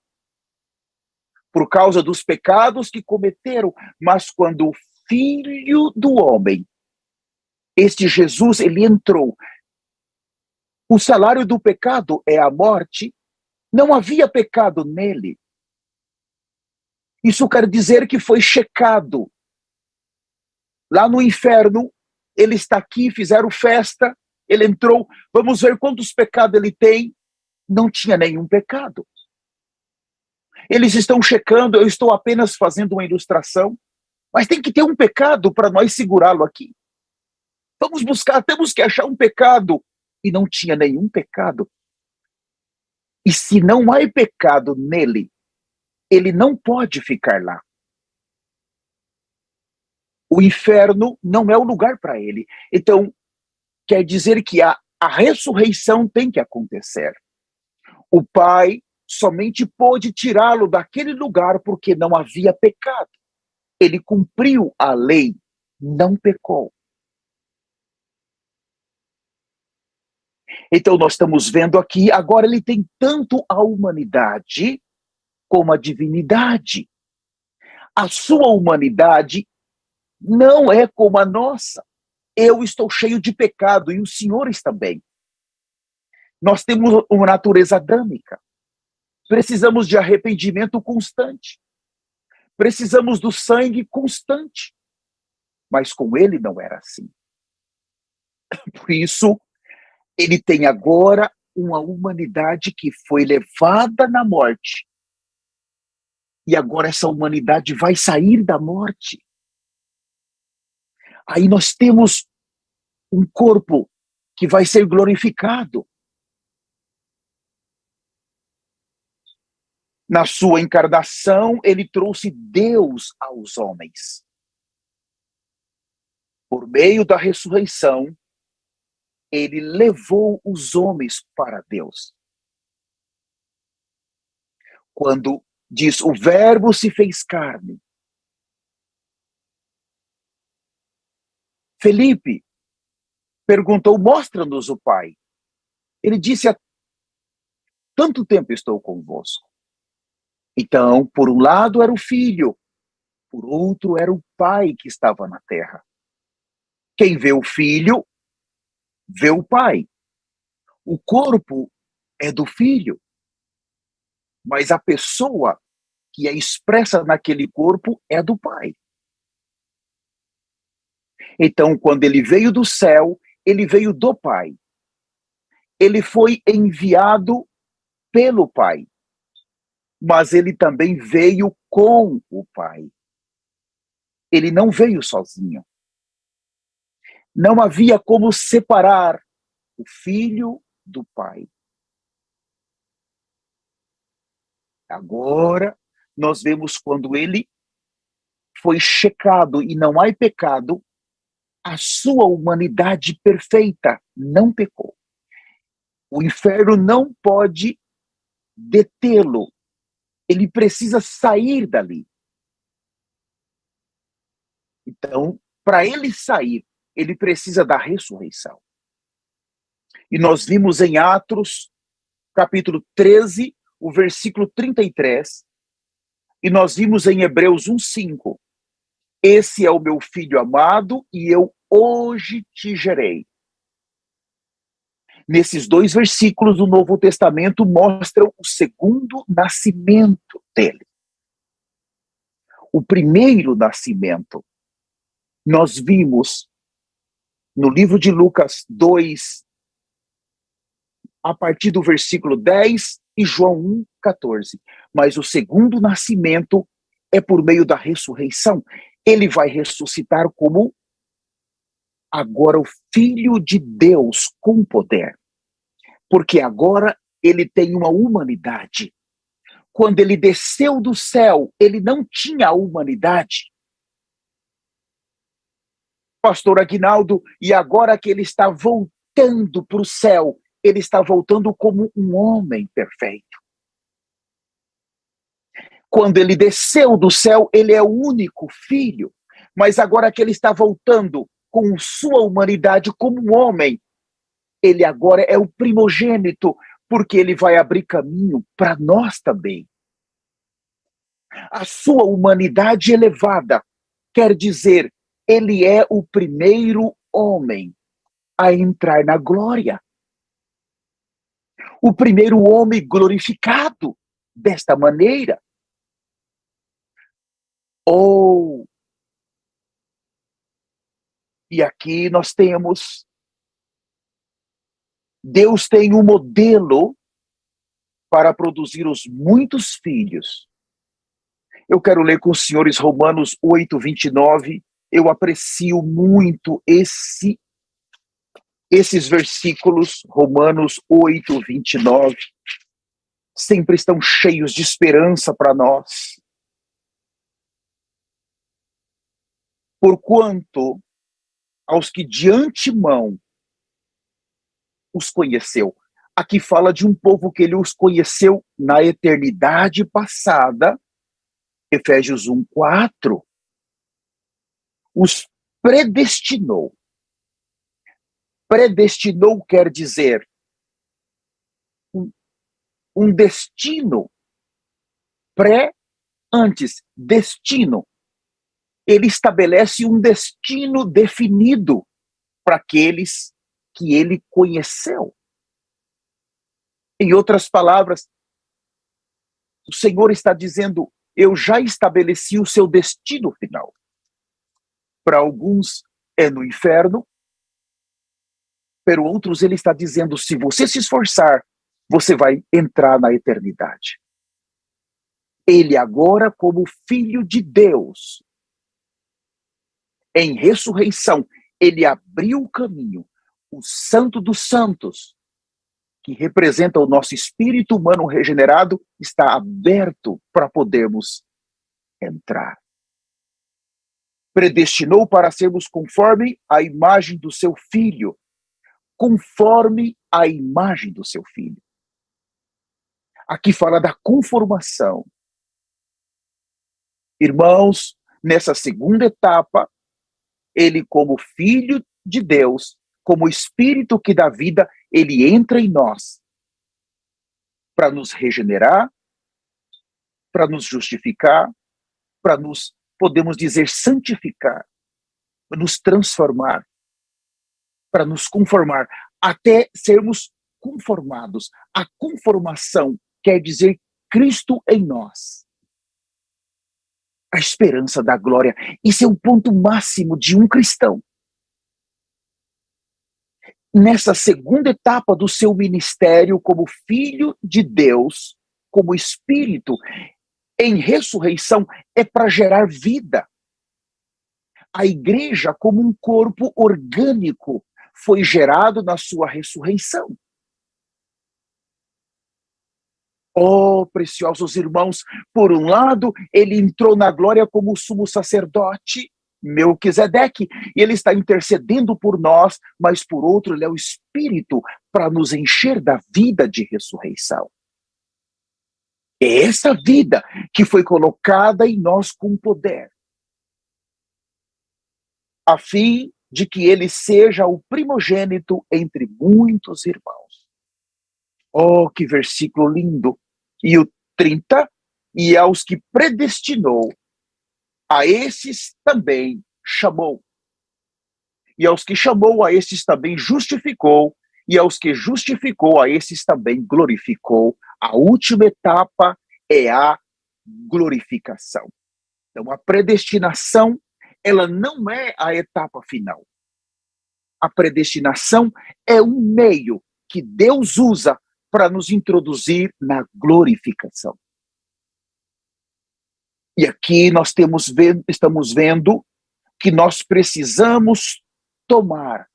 por causa dos pecados que cometeram. Mas quando o Filho do Homem, este Jesus, ele entrou, o salário do pecado é a morte, não havia pecado nele. Isso quer dizer que foi checado. Lá no inferno, ele está aqui, fizeram festa, ele entrou, vamos ver quantos pecados ele tem. Não tinha nenhum pecado. Eles estão checando, eu estou apenas fazendo uma ilustração, mas tem que ter um pecado para nós segurá-lo aqui. Vamos buscar, temos que achar um pecado. E não tinha nenhum pecado. E se não há pecado nele, ele não pode ficar lá. O inferno não é o lugar para ele. Então, quer dizer que a ressurreição tem que acontecer. O Pai somente pôde tirá-lo daquele lugar porque não havia pecado. Ele cumpriu a lei, não pecou. Então nós estamos vendo aqui, agora ele tem tanto a humanidade como a divinidade. A sua humanidade não é como a nossa. Eu estou cheio de pecado e os senhores também. Nós temos uma natureza adâmica. Precisamos de arrependimento constante. Precisamos do sangue constante. Mas com ele não era assim. Por isso, ele tem agora uma humanidade que foi levada na morte. E agora essa humanidade vai sair da morte. Aí nós temos um corpo que vai ser glorificado. Na sua encarnação, ele trouxe Deus aos homens. Por meio da ressurreição, ele levou os homens para Deus. Quando diz, o verbo se fez carne. Felipe perguntou, mostra-nos o Pai. Ele disse, há tanto tempo estou convosco. Então, por um lado era o Filho, por outro era o Pai que estava na terra. Quem vê o Filho, vê o Pai. O corpo é do Filho, mas a pessoa que é expressa naquele corpo é do Pai. Então, quando ele veio do céu, ele veio do Pai. Ele foi enviado pelo Pai, mas ele também veio com o Pai. Ele não veio sozinho. Não havia como separar o Filho do Pai. Agora, nós vemos quando ele foi checado e não há pecado, a sua humanidade perfeita não pecou. O inferno não pode detê-lo. Ele precisa sair dali. Então, para ele sair, ele precisa da ressurreição. E nós vimos em Atos, capítulo 13, o versículo 33, e nós vimos em Hebreus 1:5. Esse é o meu filho amado e eu hoje te gerei. Nesses dois versículos do Novo Testamento mostram o segundo nascimento dele. O primeiro nascimento, nós vimos no livro de Lucas 2, a partir do versículo 10 e João 1:14. Mas o segundo nascimento é por meio da ressurreição. Ele vai ressuscitar como agora o Filho de Deus com poder. Porque agora ele tem uma humanidade. Quando ele desceu do céu, ele não tinha a humanidade. Pastor Aguinaldo, e agora que ele está voltando para o céu, ele está voltando como um homem perfeito. Quando ele desceu do céu, ele é o único filho. Mas agora que ele está voltando com sua humanidade como um homem, ele agora é o primogênito, porque ele vai abrir caminho para nós também. A sua humanidade elevada quer dizer, ele é o primeiro homem a entrar na glória. O primeiro homem glorificado desta maneira. E aqui nós temos, Deus tem um modelo para produzir os muitos filhos. Eu quero ler com os senhores Romanos 8:29. Eu aprecio muito esses versículos, Romanos 8:29. Sempre estão cheios de esperança para nós. Porquanto aos que de antemão os conheceu. Aqui fala de um povo que ele os conheceu na eternidade passada, Efésios 1:4. Os predestinou. Predestinou quer dizer um destino. Antes, destino. Ele estabelece um destino definido para aqueles que ele conheceu. Em outras palavras, o Senhor está dizendo, eu já estabeleci o seu destino final. Para alguns é no inferno, para outros ele está dizendo, se você se esforçar, você vai entrar na eternidade. Ele agora, como Filho de Deus, em ressurreição, ele abriu o caminho. O Santo dos Santos, que representa o nosso espírito humano regenerado, está aberto para podermos entrar. Predestinou para sermos conforme a imagem do seu Filho, conforme a imagem do seu filho. Aqui fala da conformação. Irmãos, nessa segunda etapa, ele, como filho de Deus, como Espírito que dá vida, ele entra em nós para nos regenerar, para nos justificar, para nos, podemos dizer, santificar, para nos transformar, para nos conformar, até sermos conformados. A conformação quer dizer Cristo em nós. A esperança da glória. Isso é o ponto máximo de um cristão. Nessa segunda etapa do seu ministério como filho de Deus, como Espírito, em ressurreição, é para gerar vida. A igreja, como um corpo orgânico, foi gerado na sua ressurreição. Oh, preciosos irmãos, por um lado, ele entrou na glória como sumo sacerdote, Melquisedeque, e ele está intercedendo por nós, mas por outro, ele é o Espírito para nos encher da vida de ressurreição. É essa vida que foi colocada em nós com poder, a fim de que ele seja o primogênito entre muitos irmãos. Oh, que versículo lindo! E o 30, e aos que predestinou, a esses também chamou. E aos que chamou, a esses também justificou. E aos que justificou, a esses também glorificou. A última etapa é a glorificação. Então, a predestinação, ela não é a etapa final. A predestinação é um meio que Deus usa para nos introduzir na glorificação. E aqui nós estamos vendo que nós precisamos tomar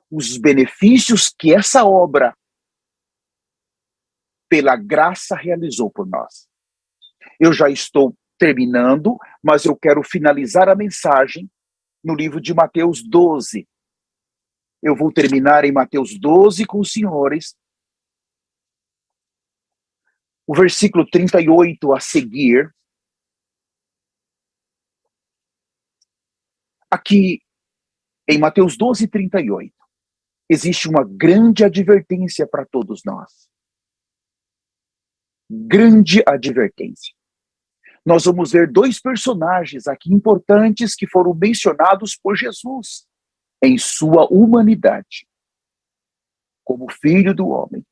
os benefícios que essa obra, pela graça, realizou por nós. Eu já estou terminando, mas eu quero finalizar a mensagem no livro de Mateus 12. Eu vou terminar em Mateus 12 com os senhores. O versículo 38 a seguir. Aqui, em Mateus 12, 38, existe uma grande advertência para todos nós. Grande advertência. Nós vamos ver dois personagens aqui importantes que foram mencionados por Jesus em sua humanidade, como filho do homem.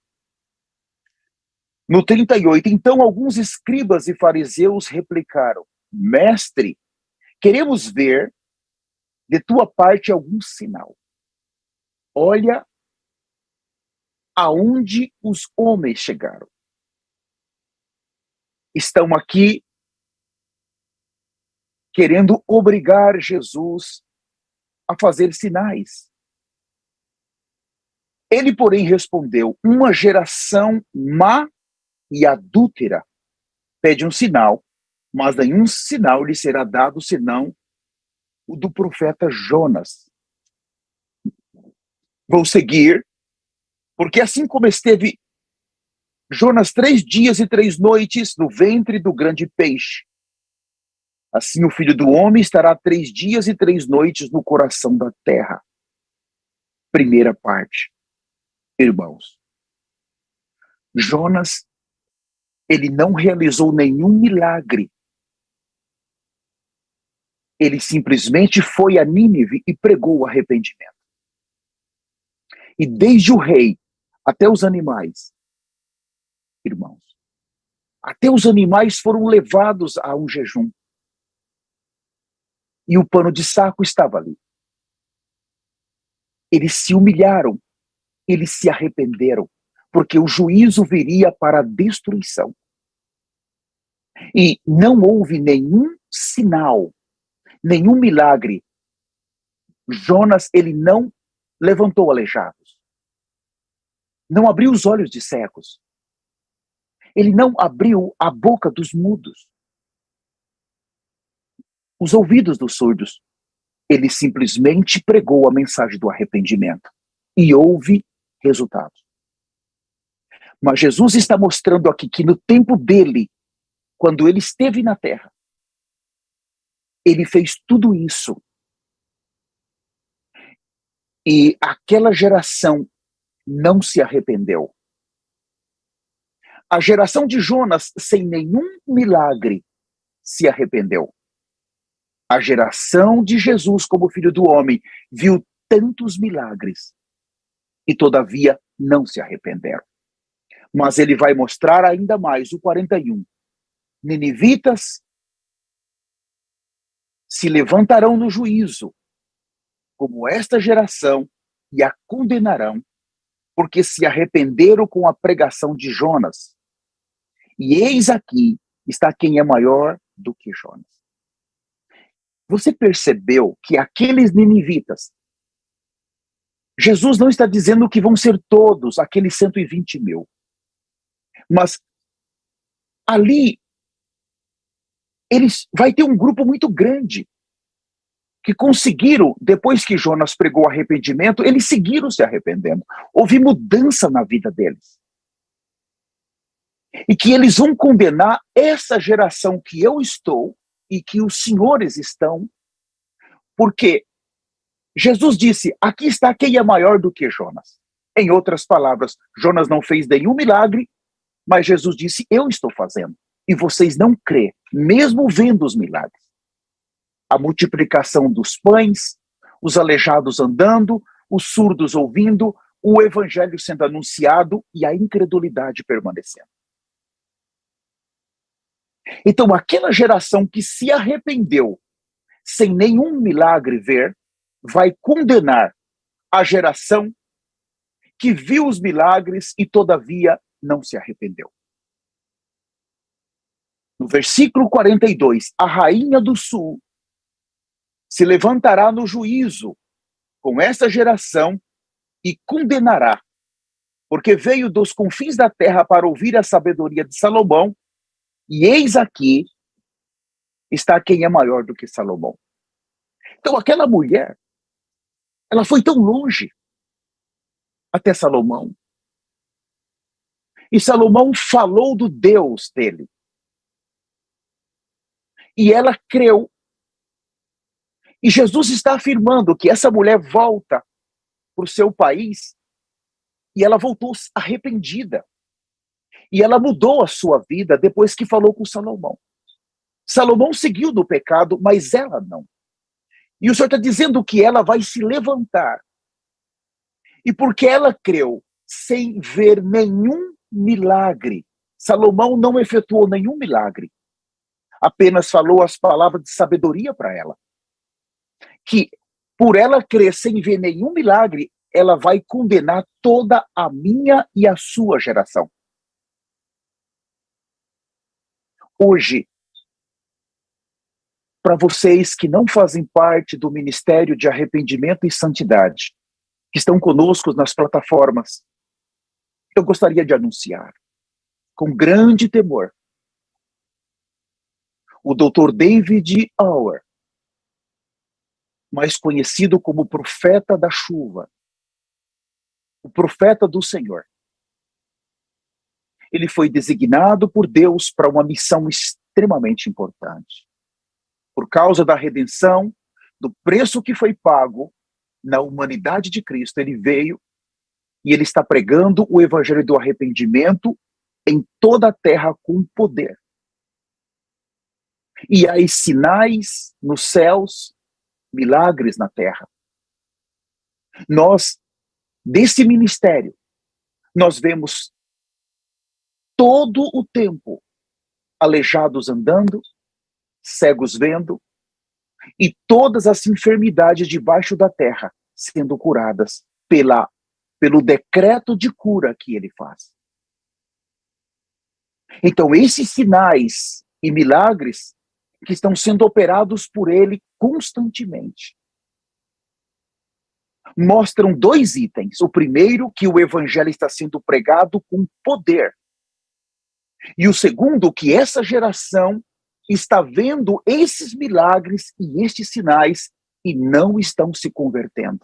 No 38, então alguns escribas e fariseus replicaram: Mestre, queremos ver de tua parte algum sinal. Olha aonde os homens chegaram. Estão aqui querendo obrigar Jesus a fazer sinais. Ele, porém, respondeu: uma geração má e adúltera pede um sinal, mas nenhum sinal lhe será dado senão o do profeta Jonas. Vou seguir, porque assim como esteve Jonas 3 dias e 3 noites no ventre do grande peixe, assim o Filho do Homem estará 3 dias e 3 noites no coração da terra. Primeira parte, irmãos. Jonas, ele não realizou nenhum milagre. Ele simplesmente foi a Nínive e pregou o arrependimento. E desde o rei até os animais, irmãos, até os animais foram levados a um jejum. E o pano de saco estava ali. Eles se humilharam, eles se arrependeram, porque o juízo viria para a destruição. E não houve nenhum sinal, nenhum milagre. Jonas, ele não levantou aleijados. Não abriu os olhos de cegos. Ele não abriu a boca dos mudos. Os ouvidos dos surdos. Ele simplesmente pregou a mensagem do arrependimento. E houve resultados. Mas Jesus está mostrando aqui que no tempo dele, quando ele esteve na terra, ele fez tudo isso. E aquela geração não se arrependeu. A geração de Jonas, sem nenhum milagre, se arrependeu. A geração de Jesus, como filho do homem, viu tantos milagres e, todavia, não se arrependeram. Mas ele vai mostrar ainda mais, o 41. Ninivitas se levantarão no juízo, como esta geração, e a condenarão, porque se arrependeram com a pregação de Jonas. E eis aqui está quem é maior do que Jonas. Você percebeu que aqueles ninivitas, Jesus não está dizendo que vão ser todos aqueles 120 mil. Mas ali, vai ter um grupo muito grande que conseguiram, depois que Jonas pregou arrependimento, eles seguiram se arrependendo. Houve mudança na vida deles. E que eles vão condenar essa geração que eu estou e que os senhores estão, porque Jesus disse, aqui está quem é maior do que Jonas. Em outras palavras, Jonas não fez nenhum milagre, mas Jesus disse, eu estou fazendo. E vocês não crê, mesmo vendo os milagres. A multiplicação dos pães, os aleijados andando, os surdos ouvindo, o evangelho sendo anunciado e a incredulidade permanecendo. Então, aquela geração que se arrependeu sem nenhum milagre ver, vai condenar a geração que viu os milagres e, todavia, não se arrependeu. No versículo 42, a rainha do sul se levantará no juízo com essa geração e condenará, porque veio dos confins da terra para ouvir a sabedoria de Salomão, e eis aqui está quem é maior do que Salomão. Então aquela mulher, ela foi tão longe até Salomão. E Salomão falou do Deus dele. E ela creu. E Jesus está afirmando que essa mulher volta para o seu país e ela voltou arrependida. E ela mudou a sua vida depois que falou com Salomão. Salomão seguiu do pecado, mas ela não. E o Senhor está dizendo que ela vai se levantar. E porque ela creu, sem ver nenhum milagre, Salomão não efetuou nenhum milagre. Apenas falou as palavras de sabedoria para ela. Que por ela crer sem ver nenhum milagre, ela vai condenar toda a minha e a sua geração. Hoje, para vocês que não fazem parte do Ministério de Arrependimento e Santidade, que estão conosco nas plataformas, eu gostaria de anunciar, com grande temor, o Dr. David Auer, mais conhecido como profeta da chuva, o profeta do Senhor. Ele foi designado por Deus para uma missão extremamente importante. Por causa da redenção, do preço que foi pago na humanidade de Cristo, ele veio e ele está pregando o evangelho do arrependimento em toda a terra com poder. E há sinais nos céus, milagres na terra. Nós, desse ministério, nós vemos todo o tempo aleijados andando, cegos vendo, e todas as enfermidades debaixo da terra sendo curadas pelo decreto de cura que ele faz. Então, esses sinais e milagres que estão sendo operados por ele constantemente mostram dois itens. O primeiro, que o evangelho está sendo pregado com poder. E o segundo, que essa geração está vendo esses milagres e estes sinais e não estão se convertendo.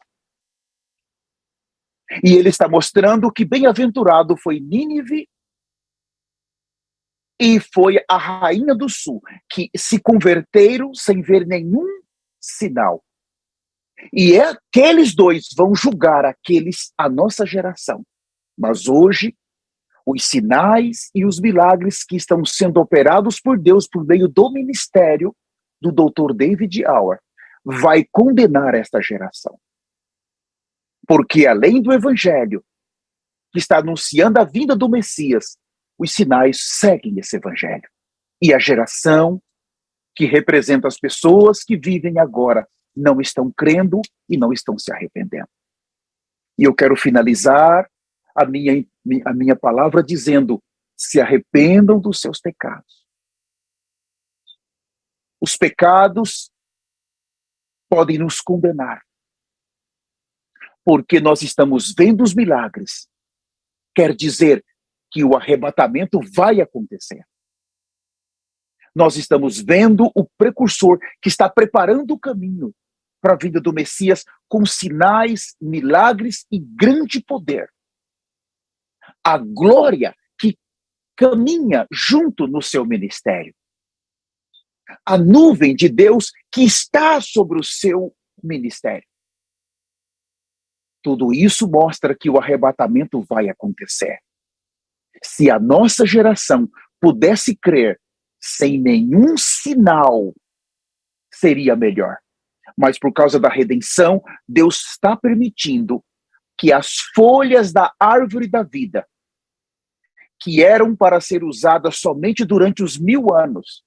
E ele está mostrando que bem-aventurado foi Nínive e foi a rainha do sul, que se converteram sem ver nenhum sinal. E aqueles dois vão julgar a nossa geração. Mas hoje, os sinais e os milagres que estão sendo operados por Deus por meio do ministério do Dr. David Auer vai condenar esta geração. Porque além do evangelho, que está anunciando a vinda do Messias, os sinais seguem esse evangelho. E a geração que representa as pessoas que vivem agora não estão crendo e não estão se arrependendo. E eu quero finalizar a minha palavra dizendo: se arrependam dos seus pecados. Os pecados podem nos condenar, porque nós estamos vendo os milagres. Quer dizer que o arrebatamento vai acontecer. Nós estamos vendo o precursor que está preparando o caminho para a vinda do Messias com sinais, milagres e grande poder. A glória que caminha junto no seu ministério. A nuvem de Deus que está sobre o seu ministério. Tudo isso mostra que o arrebatamento vai acontecer. Se a nossa geração pudesse crer sem nenhum sinal, seria melhor. Mas por causa da redenção, Deus está permitindo que as folhas da árvore da vida, que eram para ser usadas somente durante os 1000 anos,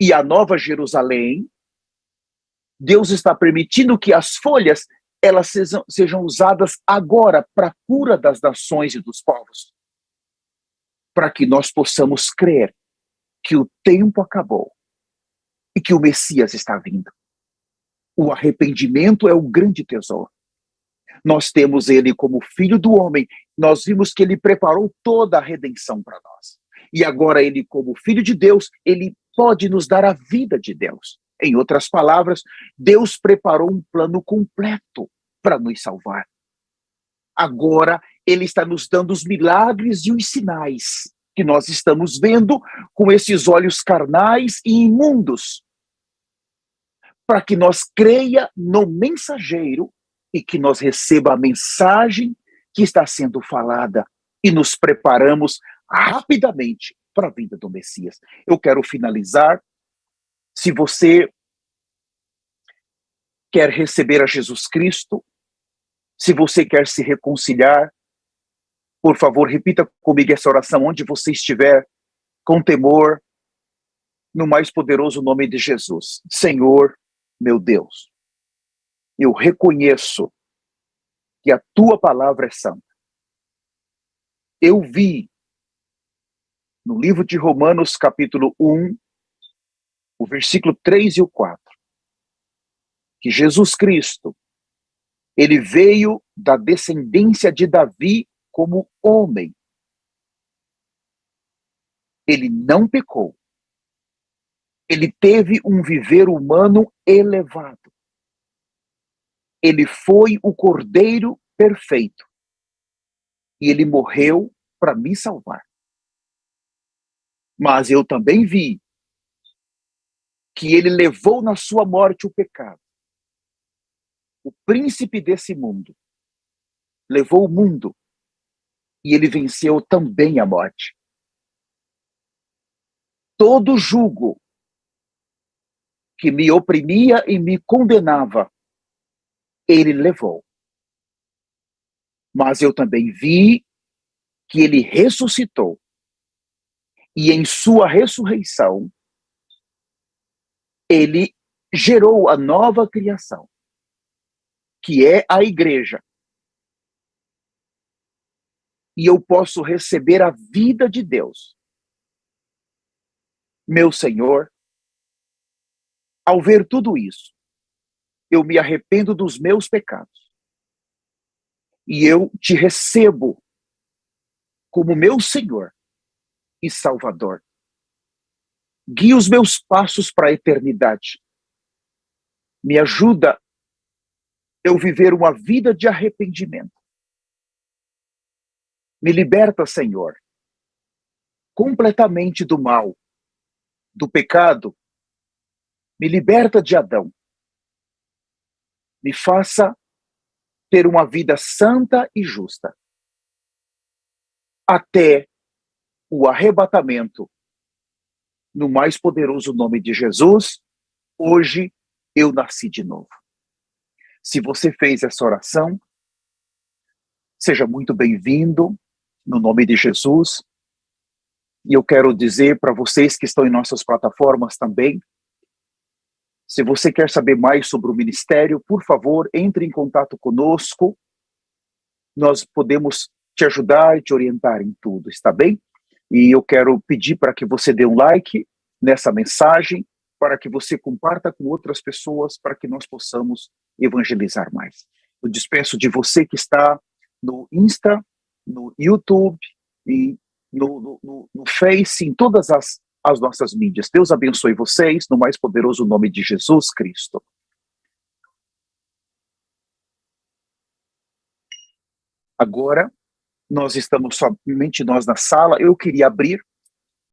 e a Nova Jerusalém, Deus está permitindo que as folhas elas sejam usadas agora para a cura das nações e dos povos. Para que nós possamos crer que o tempo acabou e que o Messias está vindo. O arrependimento é o grande tesouro. Nós temos ele como filho do homem. Nós vimos que ele preparou toda a redenção para nós. E agora ele, como filho de Deus, ele pode nos dar a vida de Deus. Em outras palavras, Deus preparou um plano completo para nos salvar. Agora, ele está nos dando os milagres e os sinais que nós estamos vendo com esses olhos carnais e imundos, para que nós creia no mensageiro e que nós receba a mensagem que está sendo falada e nos preparamos rapidamente para a vinda do Messias. Eu quero finalizar. Se você quer receber a Jesus Cristo, se você quer se reconciliar, por favor, repita comigo essa oração onde você estiver, com temor, no mais poderoso nome de Jesus. Senhor, meu Deus, eu reconheço que a tua palavra é santa. Eu vi no livro de Romanos, capítulo 1, o versículo 3 e o 4, que Jesus Cristo, ele veio da descendência de Davi como homem. Ele não pecou. Ele teve um viver humano elevado. Ele foi o Cordeiro perfeito. E ele morreu para me salvar. Mas eu também vi que ele levou na sua morte o pecado. O príncipe desse mundo levou o mundo e ele venceu também a morte. Todo jugo que me oprimia e me condenava, ele levou. Mas eu também vi que ele ressuscitou. E em sua ressurreição, ele gerou a nova criação, que é a igreja. E eu posso receber a vida de Deus. Meu Senhor, ao ver tudo isso, eu me arrependo dos meus pecados. E eu te recebo como meu Senhor e Salvador. Guia os meus passos para a eternidade. Me ajuda eu viver uma vida de arrependimento. Me liberta, Senhor, completamente do mal, do pecado. Me liberta de Adão. Me faça ter uma vida santa e justa, até o arrebatamento. No mais poderoso nome de Jesus, hoje eu nasci de novo. Se você fez essa oração, seja muito bem-vindo, no nome de Jesus. E eu quero dizer para vocês que estão em nossas plataformas também, se você quer saber mais sobre o ministério, por favor, entre em contato conosco. Nós podemos te ajudar e te orientar em tudo, está bem? E eu quero pedir para que você dê um like nessa mensagem, para que você comparta com outras pessoas, para que nós possamos evangelizar mais. Eu despeço de você que está no Insta, no YouTube e no Face, em todas as nossas mídias. Deus abençoe vocês, no mais poderoso nome de Jesus Cristo. Agora, nós estamos somente nós na sala. Eu queria abrir